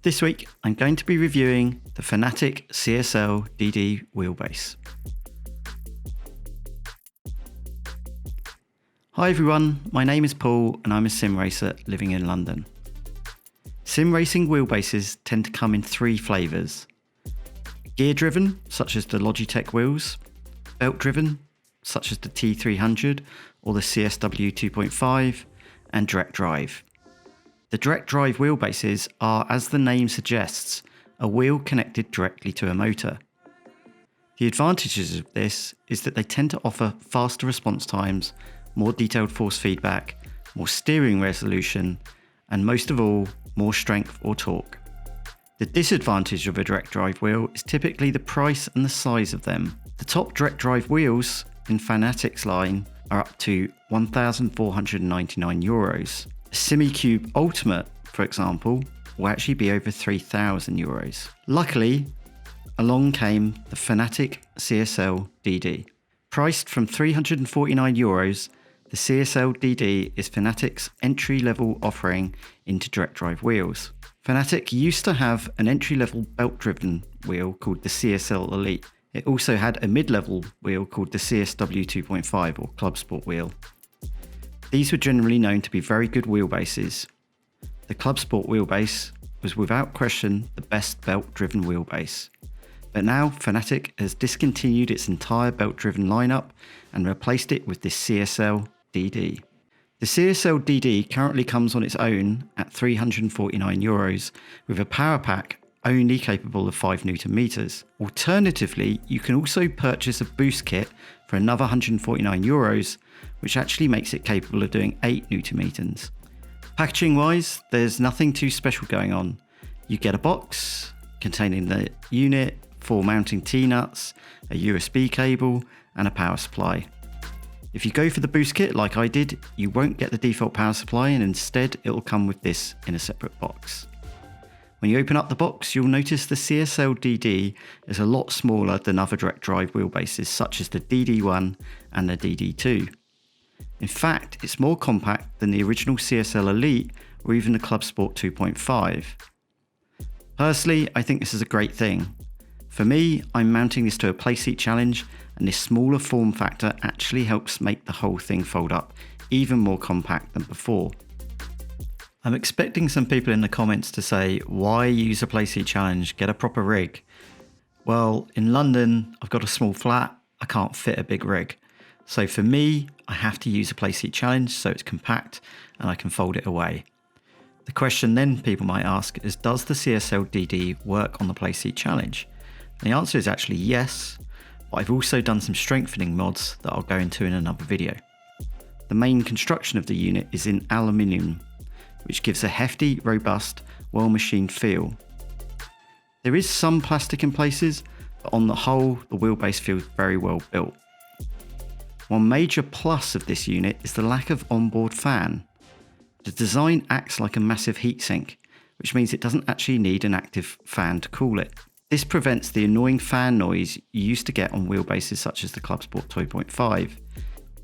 This week, I'm going to be reviewing the Fanatec CSL DD wheelbase. Hi everyone, my name is Paul and I'm a sim racer living in London. Sim racing wheelbases tend to come in three flavours. Gear driven, such as the Logitech wheels, belt driven, such as the T300 or the CSW 2.5, and direct drive. The direct drive wheelbases are, as the name suggests, a wheel connected directly to a motor. The advantages of this is that they tend to offer faster response times, more detailed force feedback, more steering resolution, and most of all, more strength or torque. The disadvantage of a direct drive wheel is typically the price and the size of them. The top direct drive wheels in Fanatec's line are up to €1,499. A SimiCube Ultimate, for example, will actually be over €3,000. Luckily, along came the Fanatec CSL DD. Priced from €349, the CSL DD is Fanatec's entry-level offering into direct drive wheels. Fanatec used to have an entry-level belt-driven wheel called the CSL Elite. It also had a mid-level wheel called the CSW 2.5 or Club Sport wheel. These were generally known to be very good wheelbases. The Club Sport wheelbase was without question the best belt-driven wheelbase. But now Fanatec has discontinued its entire belt-driven lineup and replaced it with this CSL DD. The CSL DD currently comes on its own at €349 with a power pack only capable of 5 Nm. Alternatively, you can also purchase a boost kit for another €149, which actually makes it capable of doing 8 Nm. Packaging wise, there's nothing too special going on. You get a box containing the unit, 4 mounting T-nuts, a USB cable, and a power supply. If you go for the boost kit like I did, you won't get the default power supply and instead it will come with this in a separate box. When you open up the box, you'll notice the CSL DD is a lot smaller than other direct drive wheelbases such as the DD1 and the DD2. In fact, it's more compact than the original CSL Elite or even the Club Sport 2.5. Personally, I think this is a great thing. For me, I'm mounting this to a playseat challenge, and this smaller form factor actually helps make the whole thing fold up even more compact than before. I'm expecting some people in the comments to say, why use a playseat challenge, get a proper rig? Well, in London, I've got a small flat, I can't fit a big rig. So for me, I have to use a playseat challenge so it's compact and I can fold it away. The question then people might ask is, does the CSL DD work on the playseat challenge? And the answer is actually yes, but I've also done some strengthening mods that I'll go into in another video. The main construction of the unit is in aluminium, which gives a hefty, robust, well-machined feel. There is some plastic in places, but on the whole, the wheelbase feels very well built. One major plus of this unit is the lack of onboard fan. The design acts like a massive heatsink, which means it doesn't actually need an active fan to cool it. This prevents the annoying fan noise you used to get on wheelbases such as the Club Sport 2.5.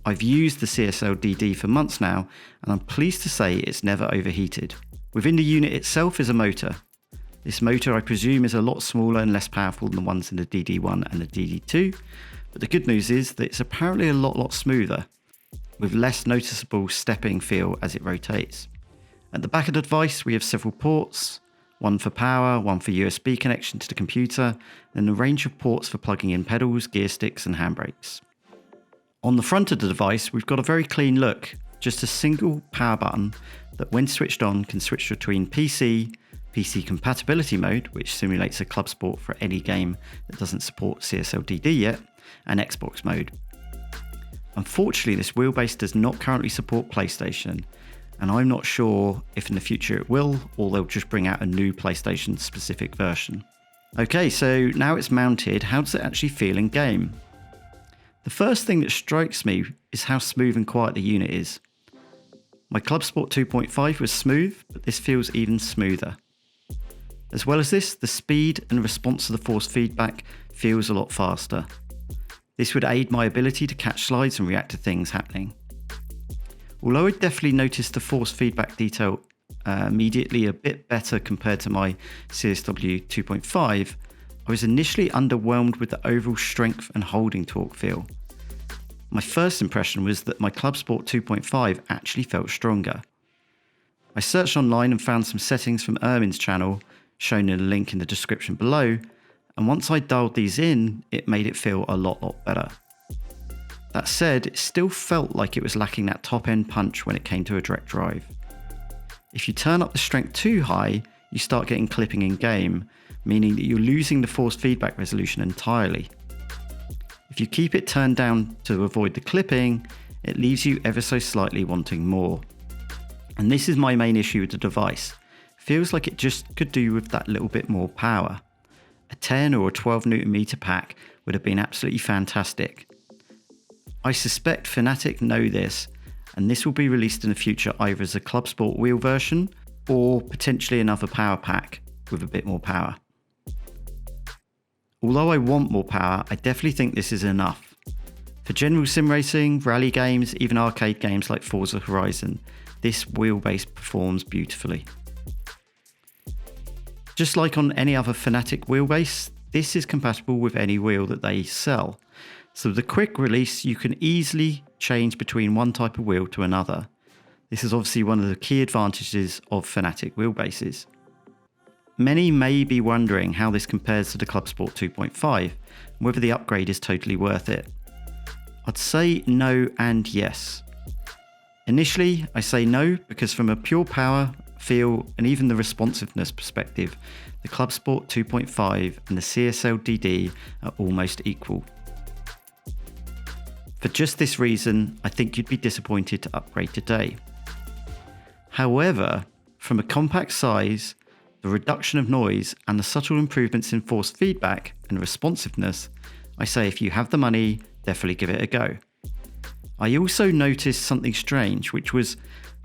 I've used the CSL DD for months now, and I'm pleased to say it's never overheated. Within the unit itself is a motor. This motor, I presume, is a lot smaller and less powerful than the ones in the DD1 and the DD2, but the good news is that it's apparently a lot smoother, with less noticeable stepping feel as it rotates. At the back of the device, we have several ports, one for power, one for USB connection to the computer, and a range of ports for plugging in pedals, gear sticks, and handbrakes. On the front of the device, we've got a very clean look, just a single power button that when switched on can switch between PC compatibility mode, which simulates a Club Sport for any game that doesn't support CSL DD yet, and Xbox mode. Unfortunately, this wheelbase does not currently support PlayStation, and I'm not sure if in the future it will, or they'll just bring out a new PlayStation specific version. Okay, so now it's mounted, how does it actually feel in game? The first thing that strikes me is how smooth and quiet the unit is. My Club Sport 2.5 was smooth, but this feels even smoother. As well as this, the speed and response to the force feedback feels a lot faster. This would aid my ability to catch slides and react to things happening. Although I definitely noticed the force feedback detail immediately a bit better compared to my CSW 2.5, I was initially underwhelmed with the overall strength and holding torque feel. My first impression was that my Club Sport 2.5 actually felt stronger. I searched online and found some settings from Ermin's channel, shown in a link in the description below, and once I dialed these in, it made it feel a lot better. That said, it still felt like it was lacking that top end punch when it came to a direct drive. If you turn up the strength too high, you start getting clipping in game, meaning that you're losing the force feedback resolution entirely. If you keep it turned down to avoid the clipping, it leaves you ever so slightly wanting more. And this is my main issue with the device. Feels like it just could do with that little bit more power. A 10 or a 12 Nm pack would have been absolutely fantastic. I suspect Fanatec know this, and this will be released in the future either as a Club Sport wheel version or potentially another power pack with a bit more power. Although I want more power, I definitely think this is enough. For general sim racing, rally games, even arcade games like Forza Horizon, this wheelbase performs beautifully. Just like on any other Fanatec wheelbase, this is compatible with any wheel that they sell. So with a quick release, you can easily change between one type of wheel to another. This is obviously one of the key advantages of Fanatec wheelbases. Many may be wondering how this compares to the Club Sport 2.5 and whether the upgrade is totally worth it. I'd say no and yes. Initially, I say no because from a pure power, feel and even the responsiveness perspective, the Club Sport 2.5 and the CSL DD are almost equal. For just this reason, I think you'd be disappointed to upgrade today. However, from a compact size, the reduction of noise and the subtle improvements in force feedback and responsiveness, I say if you have the money, definitely give it a go. I also noticed something strange, which was,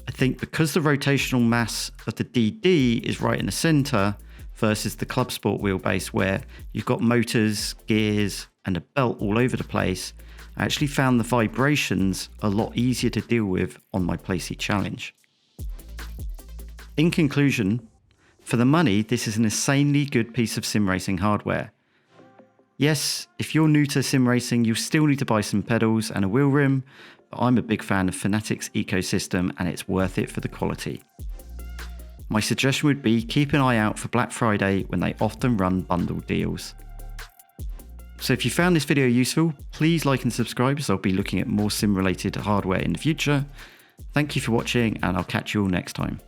I think because the rotational mass of the DD is right in the center versus the Club Sport wheelbase where you've got motors, gears and a belt all over the place, I actually found the vibrations a lot easier to deal with on my playseat challenge. In conclusion, for the money, this is an insanely good piece of sim racing hardware. Yes, if you're new to sim racing, you'll still need to buy some pedals and a wheel rim, but I'm a big fan of Fanatec's ecosystem and it's worth it for the quality. My suggestion would be keep an eye out for Black Friday when they often run bundle deals. So if you found this video useful, please like and subscribe as I'll be looking at more sim related hardware in the future. Thank you for watching and I'll catch you all next time.